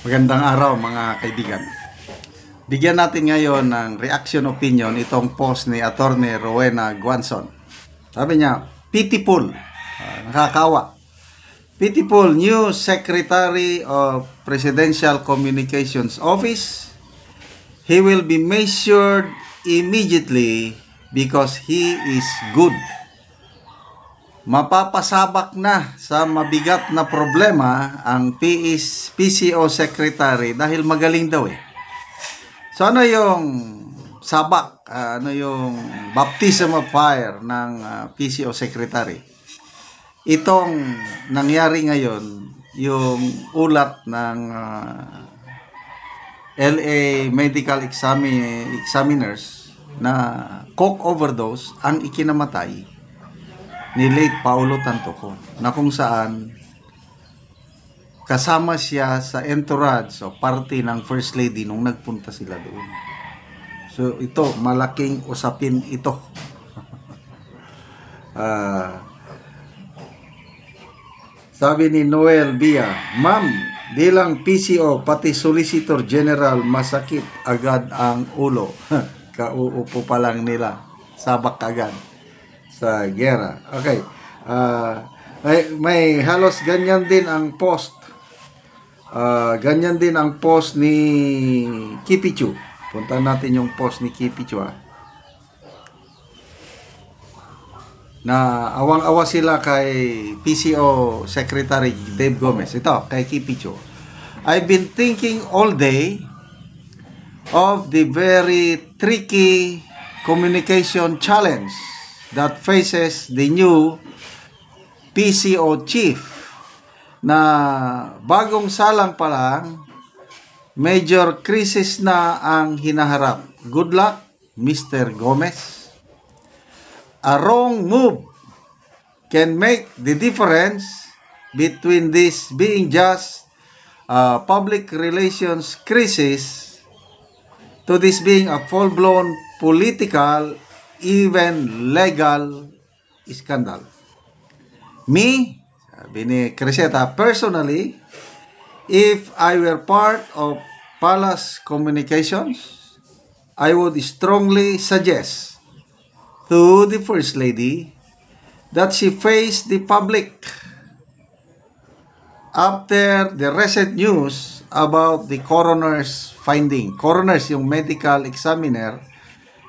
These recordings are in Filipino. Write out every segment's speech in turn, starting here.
Magandang araw mga kaibigan. Bigyan natin ngayon ng reaction opinion itong post ni Attorney Rowena Guanzon. Sabi niya, pitiful, nakakawa. Pitiful new Secretary of Presidential Communications Office. He will be measured immediately because he is good. Mapapasabak na sa mabigat na problema ang PCO Secretary dahil magaling daw eh. So ano yung sabak, ano yung baptism of fire ng PCO Secretary? Itong nangyari ngayon, yung ulat ng LA Medical Examiners na coke overdose ang ikinamatay ni late Paulo Tantoco, na kung saan kasama siya sa entourage o party ng First Lady nung nagpunta sila doon. So ito, malaking usapin ito. Sabi ni Noel Bia, Ma'am, bilang PCO pati Solicitor General masakit agad ang ulo. Kauupo pa lang nila, sabak agad sa gera. Okay. May halos ganyan din ang post. Ganyan din ang post ni Kipichu. Punta natin yung post ni Kipichu na awang-awa sila kay PCO Secretary Dave Gomez. Ito, kay Kipichu. I've been thinking all day of the very tricky communication challenge that faces the new PCO chief na bagong salang pa lang, major crisis na ang hinaharap. Good luck, Mr. Gomez. A wrong move can make the difference between this being just a public relations crisis to this being a full-blown political, even legal scandal. Me, sabi ni Cresceta, personally, if I were part of Palace Communications, I would strongly suggest to the First Lady that she face the public after the recent news about the coroner's finding. Coroner's yung medical examiner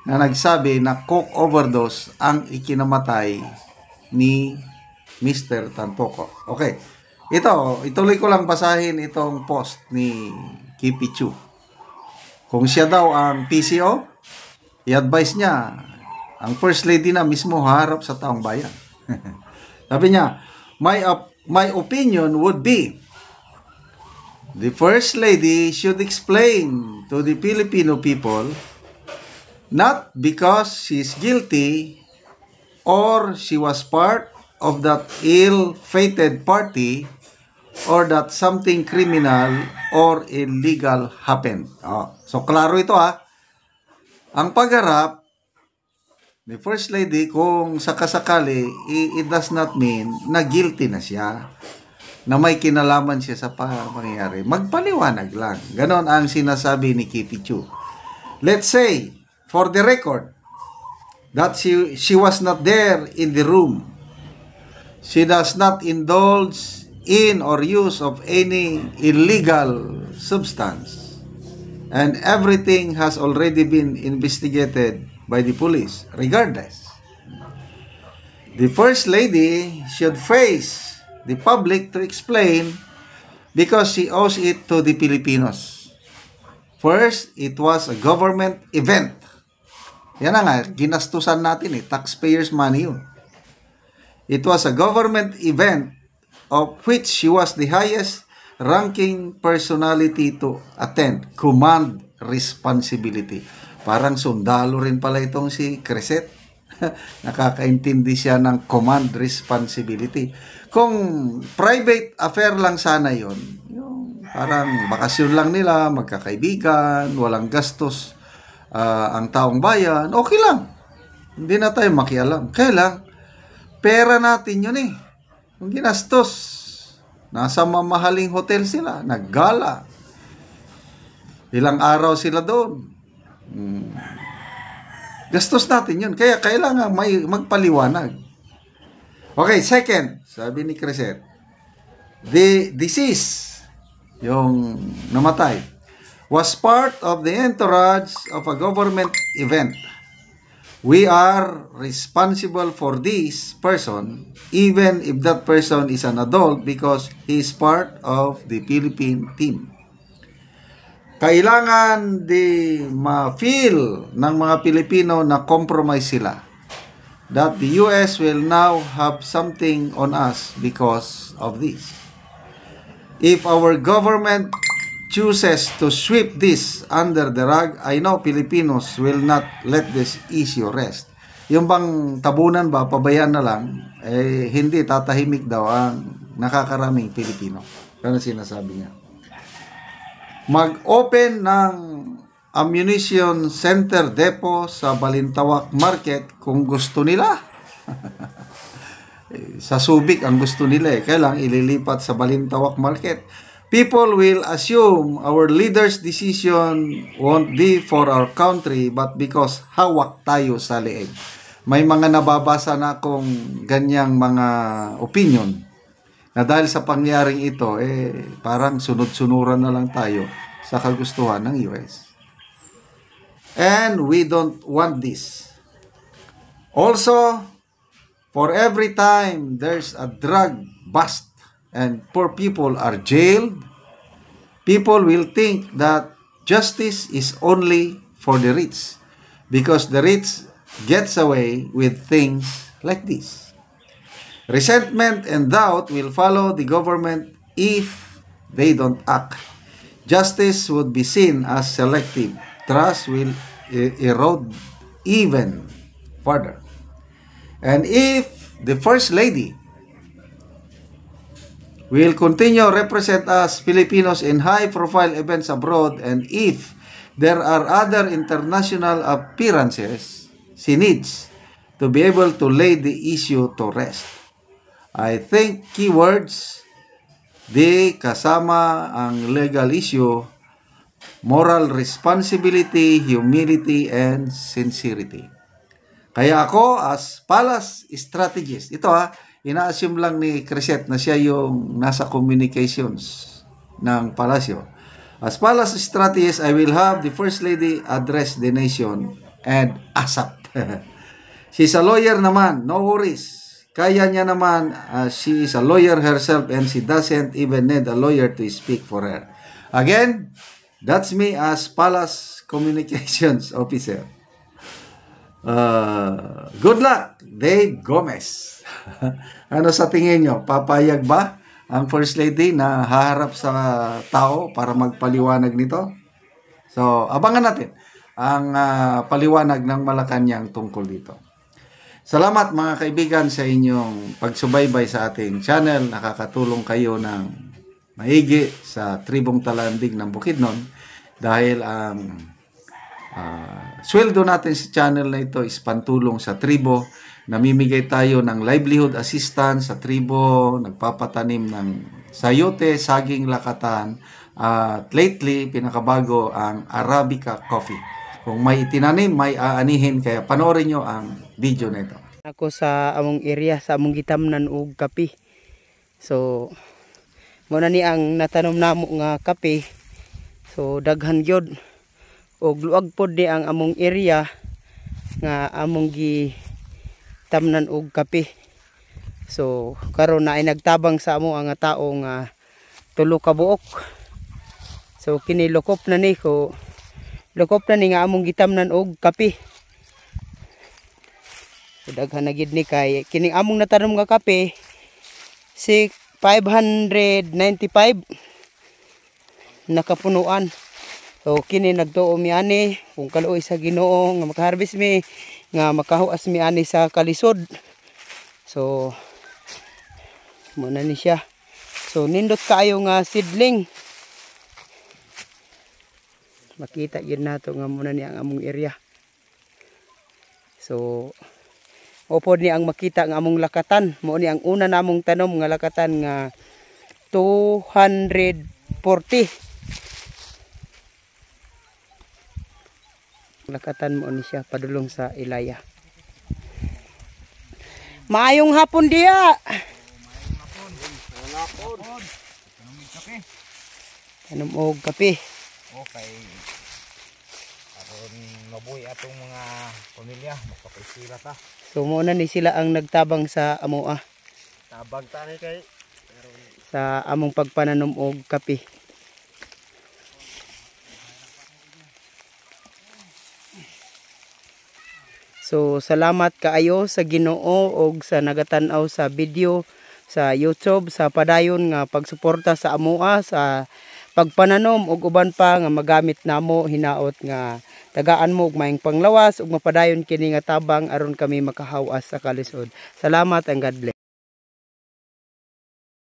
na nagsabi na coke overdose ang ikinamatay ni Mr. Tantoco. Okay. Ituloy ko lang basahin itong post ni Kipichu. Kung siya daw ang PCO, i-advise niya ang First Lady na mismo harap sa taong bayan. Sabi niya, my opinion would be the First Lady should explain to the Filipino people not because she's guilty or she was part of that ill-fated party or that something criminal or illegal happened. So, klaro ito Ang pagharap ni First Lady, kung sakasakali, it does not mean na guilty na siya, na may kinalaman siya sa pangyayari. Magpaliwanag lang. Ganon ang sinasabi ni Kipichu. Let's say, for the record, that she was not there in the room. She does not indulge in or use of any illegal substance. And everything has already been investigated by the police, regardless. The First Lady should face the public to explain because she owes it to the Filipinos. First, it was a government event. Yan na nga, ginastusan natin taxpayers' money yun. It was a government event of which she was the highest ranking personality to attend. Command responsibility. Parang sundalo rin pala itong si Crescet. Nakakaintindi siya ng command responsibility. Kung private affair lang sana yon, yung parang bakasyon lang nila, magkakaibigan, walang gastos ang taong bayan, okay lang. Hindi na tayo makialam. Kaya lang, pera natin yun Yung ginastos, nasa mamahaling hotel sila, naggala, Ilang araw sila doon. Gastos natin yun. Kaya kailangan magpaliwanag. Okay, second, sabi ni Crescent, the disease, yung namatay, was part of the entourage of a government event. We are responsible for this person, even if that person is an adult, because he is part of the Philippine team. Kailangan ma-feel ng mga Pilipino na compromise sila. That the US will now have something on us because of this. If our government chooses to sweep this under the rug, I know Filipinos will not let this issue rest. Yung bang tabunan ba, pabayaan na lang, hindi tatahimik daw ang nakakaraming Pilipino. Ano sinasabi niya? Mag-open ng ammunition center depot sa Balintawak Market kung gusto nila. Sa Subic ang gusto nila kailang ililipat sa Balintawak Market. People will assume our leaders' decision won't be for our country but because hawak tayo sa leeg. May mga nababasa na akong ganyang mga opinion na dahil sa pangyaring ito, parang sunod-sunuran na lang tayo sa kagustuhan ng US. And we don't want this. Also, for every time there's a drug bust and poor people are jailed, people will think that justice is only for the rich because the rich gets away with things like this. Resentment and doubt will follow the government if they don't act. Justice would be seen as selective. Trust will erode even further. And if the First Lady will continue represent us Filipinos in high-profile events abroad, and if there are other international appearances, she needs to be able to lay the issue to rest. I think keywords, di kasama ang legal issue, moral responsibility, humility, and sincerity. Kaya ako as palace strategist, ito ina-assume lang ni Crescent na siya yung nasa communications ng palasyo. As palace strategist, I will have the First Lady address the nation and ASAP. She's a lawyer naman, no worries. Kaya niya naman, she is a lawyer herself and she doesn't even need a lawyer to speak for her. Again, that's me as Palace Communications Officer. Good luck, Dave Gomez. Ano sa tingin nyo? Papayag ba ang First Lady na haharap sa tao para magpaliwanag nito? So, abangan natin ang paliwanag ng Malacanang tungkol dito. Salamat mga kaibigan sa inyong pagsubaybay sa ating channel. Nakakatulong kayo ng maigi sa tribong Talandig ng Bukidnon dahil ang sweldo natin sa channel na ito is pantulong sa tribo. Namimigay tayo ng livelihood assistance sa tribo, nagpapatanim ng sayote, saging, lakatan, at lately, pinakabago ang Arabica coffee. Kung may itinanim, may aanihin, kaya panoorin nyo ang video na ito. Ako sa among area, sa among gitamnan og kape. So, muna ni ang natanom namo nga kape. So, daghan gyud. Og luag pod ni ang among area nga among gitamnan og kape. So, karon na ay nagtabang sa amo ang tao nga 3 ka buok. So, kini lokop na ni ko. Lokop na ni nga among gitamnan og kape. Daghan na gid ni kay kining among natanom nga kape si 595 nakapunuan. So kini nagtuo mi ani kung kaluoy sa Ginoo nga makaharvest mi nga makahuas mi ani sa kalisod. So muna ni siya. So nindot kaayo nga seedling. Makita yun nato nga muna ni ang among area. So opo ni ang makita ng among lakatan. Mo ni ang una namong tanom nga lakatan nga 240. Lakatan mo ni siya padulong sa ilaya. Maayong hapon diya. Tanom og kape. Okay. Aron mabuhi atong mga pamilya, makapaisila ta. So muna ni sila ang nagtabang sa amoa. Tabang ta ni kay Sa among pagpananom og kape. So salamat kaayo sa Ginoo og sa nagatan-aw sa video sa YouTube sa padayon nga pagsuporta sa amoa sa pagpananom og uban pa nga magamit namo hinaot nga tagaan mo og maayong panglawas ug mapadayon kini nga tabang aron kami makahawas sa kalisod. Salamat and God bless.